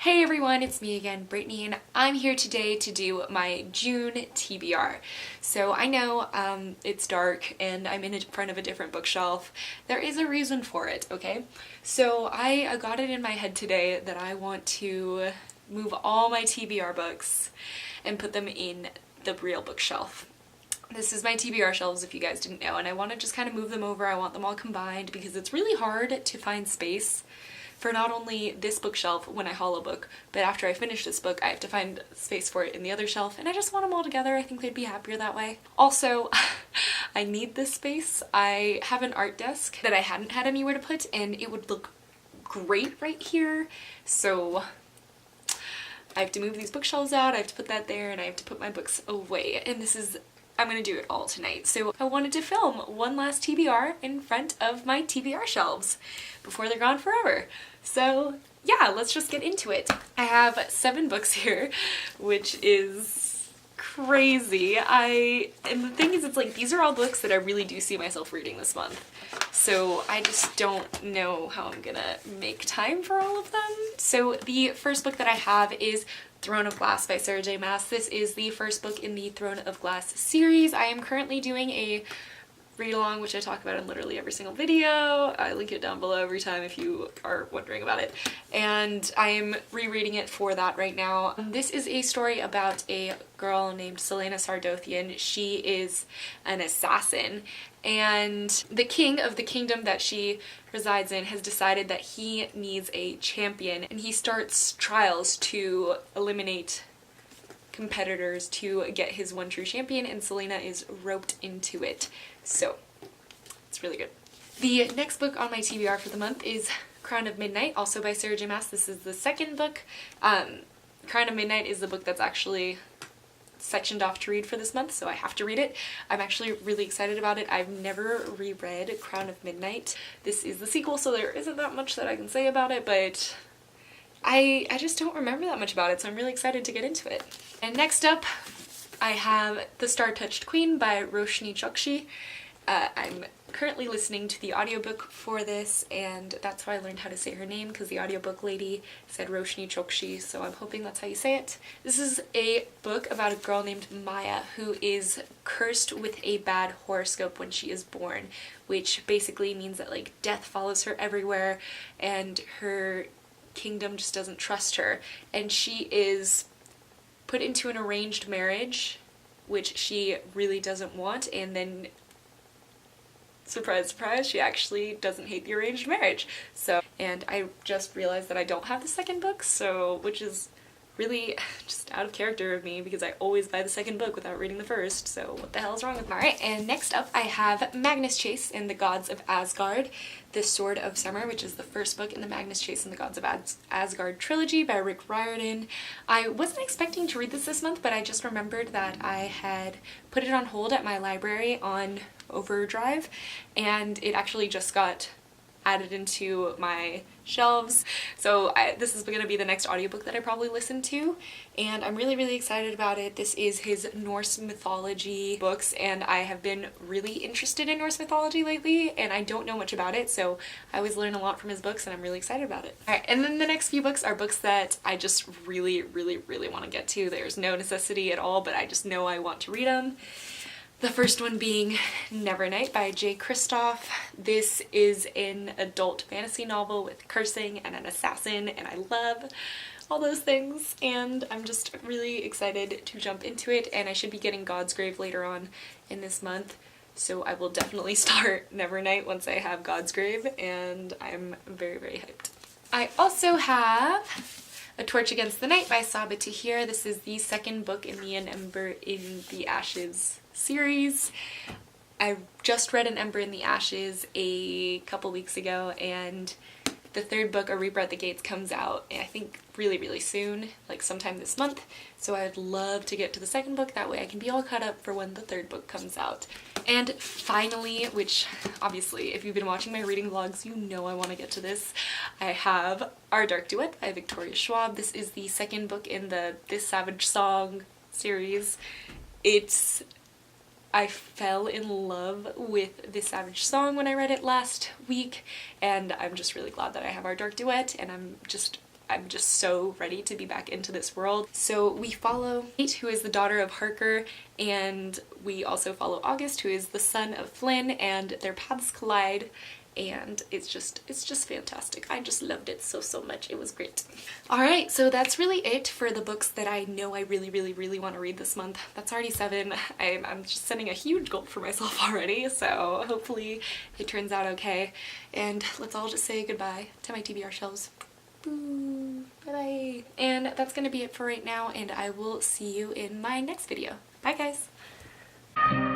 Hey everyone, it's me again, Brittany, and I'm here today to do my June TBR. So I know it's dark and I'm in front of a different bookshelf. There is a reason for it, okay? So I got it in my head today that I want to move all my TBR books and put them in the real bookshelf. This is my TBR shelves if you guys didn't know, and I want to just kind of move them over. I want them all combined because it's really hard to find space for not only this bookshelf when I haul a book, but after I finish this book I have to find space for it in the other shelf, and I just want them all together. I think they'd be happier that way. Also, I need this space. I have an art desk that I hadn't had anywhere to put, and it would look great right here, so I have to move these bookshelves out, I have to put that there, and I have to put my books away, and I'm gonna do it all tonight. So I wanted to film one last TBR in front of my TBR shelves before they're gone forever. So yeah, let's just get into it. I have 7 books here, which is crazy. And the thing is, it's like, these are all books that I really do see myself reading this month. So I just don't know how I'm gonna make time for all of them. So the first book that I have is Throne of Glass by Sarah J. Maas. This is the first book in the Throne of Glass series. I am currently doing a read-along, which I talk about in literally every single video. I link it down below every time if you are wondering about it. And I am rereading it for that right now. This is a story about a girl named Celaena Sardothian. She is an assassin, and the king of the kingdom that she resides in has decided that he needs a champion, and he starts trials to eliminate competitors to get his one true champion, and Celaena is roped into it. So it's really good. The next book on my TBR for the month is Crown of Midnight, also by Sarah J. Maas. This is the second book. Crown of Midnight is the book that's actually sectioned off to read for this month, so I have to read it. I'm actually really excited about it. I've never reread Crown of Midnight. This is the sequel, so there isn't that much that I can say about it, but I just don't remember that much about it, so I'm really excited to get into it. And next up, I have The Star-Touched Queen by Roshni Chokshi. I'm currently listening to the audiobook for this, and that's how I learned how to say her name, because the audiobook lady said Roshni Chokshi, so I'm hoping that's how you say it. This is a book about a girl named Maya who is cursed with a bad horoscope when she is born, which basically means that like death follows her everywhere and her kingdom just doesn't trust her, and she is put into an arranged marriage which she really doesn't want, and then surprise surprise, she actually doesn't hate the arranged marriage. And I just realized that I don't have the second book, which is really just out of character of me because I always buy the second book without reading the first, so what the hell is wrong with me? Alright, and next up I have Magnus Chase and the Gods of Asgard, The Sword of Summer, which is the first book in the Magnus Chase and the Gods of Asgard trilogy by Rick Riordan. I wasn't expecting to read this month, but I just remembered that I had put it on hold at my library on Overdrive, and it actually just got added into my shelves, so this is going to be the next audiobook that I probably listen to, and I'm really excited about it. This is his Norse mythology books, and I have been really interested in Norse mythology lately, and I don't know much about it, so I always learn a lot from his books, and I'm really excited about it. Alright, and then the next few books are books that I just really want to get to. There's no necessity at all, but I just know I want to read them. The first one being Nevernight by Jay Kristoff. This is an adult fantasy novel with cursing and an assassin, and I love all those things, and I'm just really excited to jump into it, and I should be getting God's Grave later on in this month, so I will definitely start Nevernight once I have God's Grave, and I'm very hyped. I also have A Torch Against the Night by Sabaa Tahir. This is the second book in the An Ember in the Ashes series. I just read An Ember in the Ashes a couple weeks ago, and the third book, A Reaper at the Gates, comes out I think really soon, like sometime this month, so I'd love to get to the second book, that way I can be all caught up for when the third book comes out. And finally, which obviously if you've been watching my reading vlogs you know I want to get to this, I have Our Dark Duet by Victoria Schwab. This is the second book in the This Savage Song series. I fell in love with This Savage Song when I read it last week, and I'm just really glad that I have Our Dark Duet, and I'm just so ready to be back into this world. So we follow Kate, who is the daughter of Harker, and we also follow August, who is the son of Flynn, and their paths collide, and it's just fantastic. I just loved it so much. It was great. Alright, so that's really it for the books that I know I really want to read this month. That's already 7. I'm just setting a huge goal for myself already, so hopefully it turns out okay. And let's all just say goodbye to my TBR shelves. Boo! Bye-bye! And that's gonna be it for right now, and I will see you in my next video. Bye, guys!